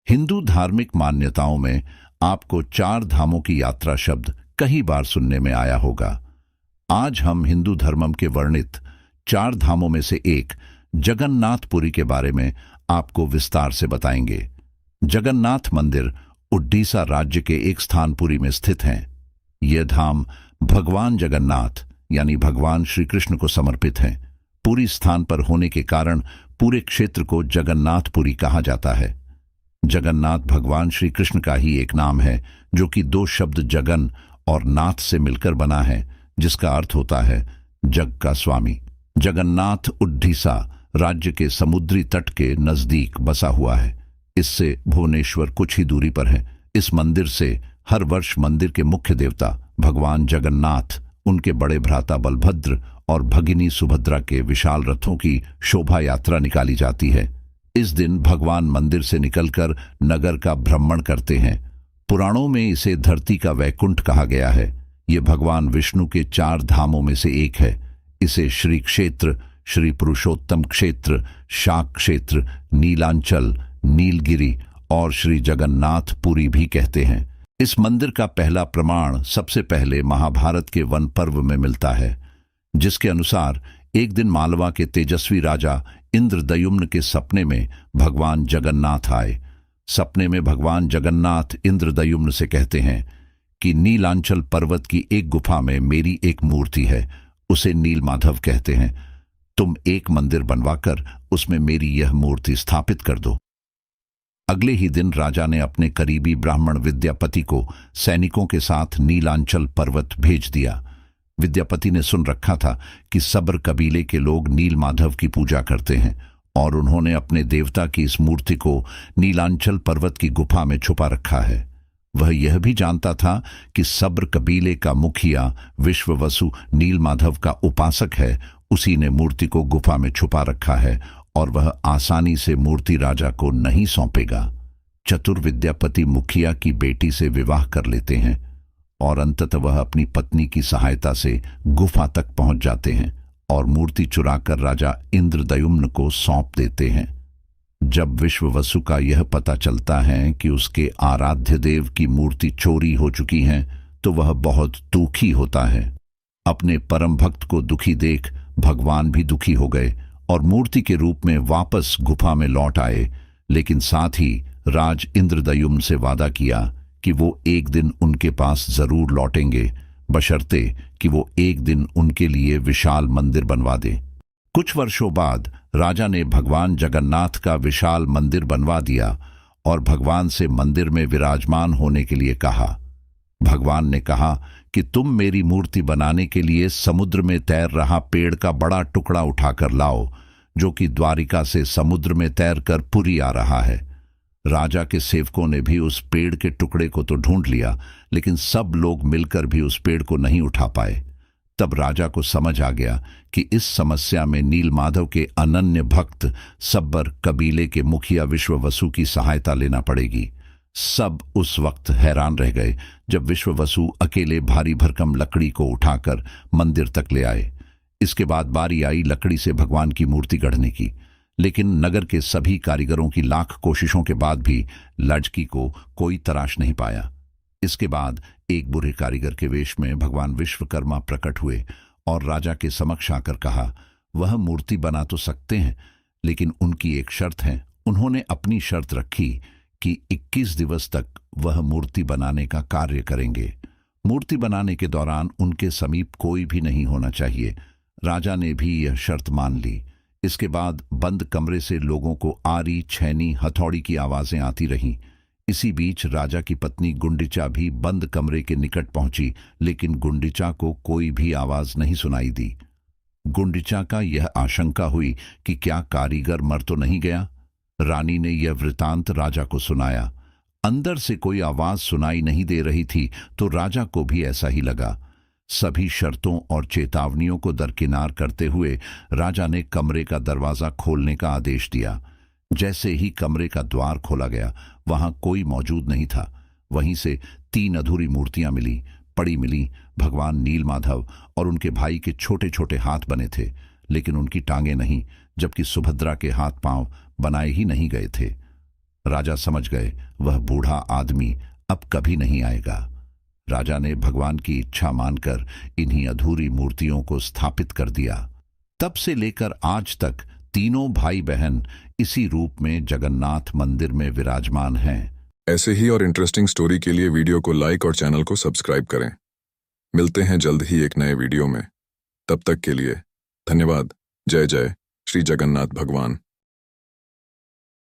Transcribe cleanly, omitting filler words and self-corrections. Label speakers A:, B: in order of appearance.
A: हिंदू धार्मिक मान्यताओं में आपको चार धामों की यात्रा शब्द कई बार सुनने में आया होगा। आज हम हिंदू धर्मम के वर्णित चार धामों में से एक जगन्नाथपुरी के बारे में आपको विस्तार से बताएंगे। जगन्नाथ मंदिर उड़ीसा राज्य के एक स्थान पुरी में स्थित हैं। यह धाम भगवान जगन्नाथ यानी भगवान श्री कृष्ण को समर्पित है। पुरी स्थान पर होने के कारण पूरे क्षेत्र को जगन्नाथपुरी कहा जाता है। जगन्नाथ भगवान श्री कृष्ण का ही एक नाम है, जो कि दो शब्द जगन और नाथ से मिलकर बना है, जिसका अर्थ होता है जग का स्वामी। जगन्नाथ उड़ीसा राज्य के समुद्री तट के नजदीक बसा हुआ है। इससे भुवनेश्वर कुछ ही दूरी पर है। इस मंदिर से हर वर्ष मंदिर के मुख्य देवता भगवान जगन्नाथ, उनके बड़े भ्राता बलभद्र और भगिनी सुभद्रा के विशाल रथों की शोभा यात्रा निकाली जाती है। इस दिन भगवान मंदिर से निकलकर नगर का भ्रमण करते हैं। पुराणों में इसे धरती का वैकुंठ कहा गया है। ये भगवान विष्णु के चार धामों में से एक है। इसे श्री क्षेत्र, श्री पुरुषोत्तम क्षेत्र, शाक क्षेत्र, नीलांचल, नीलगिरी और श्री जगन्नाथपुरी भी कहते हैं। इस मंदिर का पहला प्रमाण सबसे पहले महाभारत के वन पर्व में मिलता है, जिसके अनुसार एक दिन मालवा के तेजस्वी राजा इंद्रदयुम्न के सपने में भगवान जगन्नाथ आए। सपने में भगवान जगन्नाथ इंद्रदयुम्न से कहते हैं कि नीलांचल पर्वत की एक गुफा में मेरी एक मूर्ति है, उसे नीलमाधव कहते हैं। तुम एक मंदिर बनवाकर उसमें मेरी यह मूर्ति स्थापित कर दो। अगले ही दिन राजा ने अपने करीबी ब्राह्मण विद्यापति को सैनिकों के साथ नीलांचल पर्वत भेज दिया। विद्यापति ने सुन रखा था कि सब्र कबीले के लोग नीलमाधव की पूजा करते हैं और उन्होंने अपने देवता की इस मूर्ति को नीलांचल पर्वत की गुफा में छुपा रखा है। वह यह भी जानता था कि सब्र कबीले का मुखिया विश्ववसु नीलमाधव का उपासक है। उसी ने मूर्ति को गुफा में छुपा रखा है और वह आसानी से मूर्ति राजा को नहीं सौंपेगा। चतुर विद्यापति मुखिया की बेटी से विवाह कर लेते हैं और अंततः वह अपनी पत्नी की सहायता से गुफा तक पहुंच जाते हैं और मूर्ति चुराकर राजा इंद्रदयुम्न को सौंप देते हैं। जब विश्ववसु का यह पता चलता है कि उसके आराध्य देव की मूर्ति चोरी हो चुकी है, तो वह बहुत दुखी होता है। अपने परम भक्त को दुखी देख भगवान भी दुखी हो गए और मूर्ति के रूप में वापस गुफा में लौट आए, लेकिन साथ ही राज इंद्रदयुम्न से वादा किया कि वो एक दिन उनके पास जरूर लौटेंगे, बशर्ते कि वो एक दिन उनके लिए विशाल मंदिर बनवा दे। कुछ वर्षों बाद राजा ने भगवान जगन्नाथ का विशाल मंदिर बनवा दिया और भगवान से मंदिर में विराजमान होने के लिए कहा। भगवान ने कहा कि तुम मेरी मूर्ति बनाने के लिए समुद्र में तैर रहा पेड़ का बड़ा टुकड़ा उठाकर लाओ, जो कि द्वारिका से समुद्र में तैरकर पुरी आ रहा है। राजा के सेवकों ने भी उस पेड़ के टुकड़े को तो ढूंढ लिया, लेकिन सब लोग मिलकर भी उस पेड़ को नहीं उठा पाए। तब राजा को समझ आ गया कि इस समस्या में नीलमाधव के अनन्य भक्त सब्बर कबीले के मुखिया विश्ववसु की सहायता लेना पड़ेगी। सब उस वक्त हैरान रह गए जब विश्ववसु अकेले भारी भरकम लकड़ी को उठाकर मंदिर तक ले आए। इसके बाद बारी आई लकड़ी से भगवान की मूर्ति गढ़ने की, लेकिन नगर के सभी कारीगरों की लाख कोशिशों के बाद भी लड़की को कोई तराश नहीं पाया। इसके बाद एक बुरे कारीगर के वेश में भगवान विश्वकर्मा प्रकट हुए और राजा के समक्ष आकर कहा, वह मूर्ति बना तो सकते हैं, लेकिन उनकी एक शर्त है। उन्होंने अपनी शर्त रखी कि 21 दिवस तक वह मूर्ति बनाने का कार्य करेंगे। मूर्ति बनाने के दौरान उनके समीप कोई भी नहीं होना चाहिए। राजा ने भी यह शर्त मान ली। इसके बाद बंद कमरे से लोगों को आरी, छैनी, हथौड़ी की आवाजें आती रहीं। इसी बीच राजा की पत्नी गुंडिचा भी बंद कमरे के निकट पहुंची, लेकिन गुंडिचा को कोई भी आवाज नहीं सुनाई दी। गुंडिचा का यह आशंका हुई कि क्या कारीगर मर तो नहीं गया। रानी ने यह वृतांत राजा को सुनाया। अंदर से कोई आवाज सुनाई नहीं दे रही थी, तो राजा को भी ऐसा ही लगा। सभी शर्तों और चेतावनियों को दरकिनार करते हुए राजा ने कमरे का दरवाजा खोलने का आदेश दिया। जैसे ही कमरे का द्वार खोला गया, वहां कोई मौजूद नहीं था। वहीं से 3 अधूरी मूर्तियां पड़ी मिली। भगवान नीलमाधव और उनके भाई के छोटे छोटे हाथ बने थे, लेकिन उनकी टांगें नहीं, जबकि सुभद्रा के हाथ पांव बनाए ही नहीं गए थे। राजा समझ गए वह बूढ़ा आदमी अब कभी नहीं आएगा। राजा ने भगवान की इच्छा मानकर इन्हीं अधूरी मूर्तियों को स्थापित कर दिया। तब से लेकर आज तक तीनों भाई बहन इसी रूप में जगन्नाथ मंदिर में विराजमान हैं।
B: ऐसे ही और इंटरेस्टिंग स्टोरी के लिए वीडियो को लाइक और चैनल को सब्सक्राइब करें। मिलते हैं जल्द ही एक नए वीडियो में। तब तक के लिए धन्यवाद। जय जय श्री जगन्नाथ भगवान।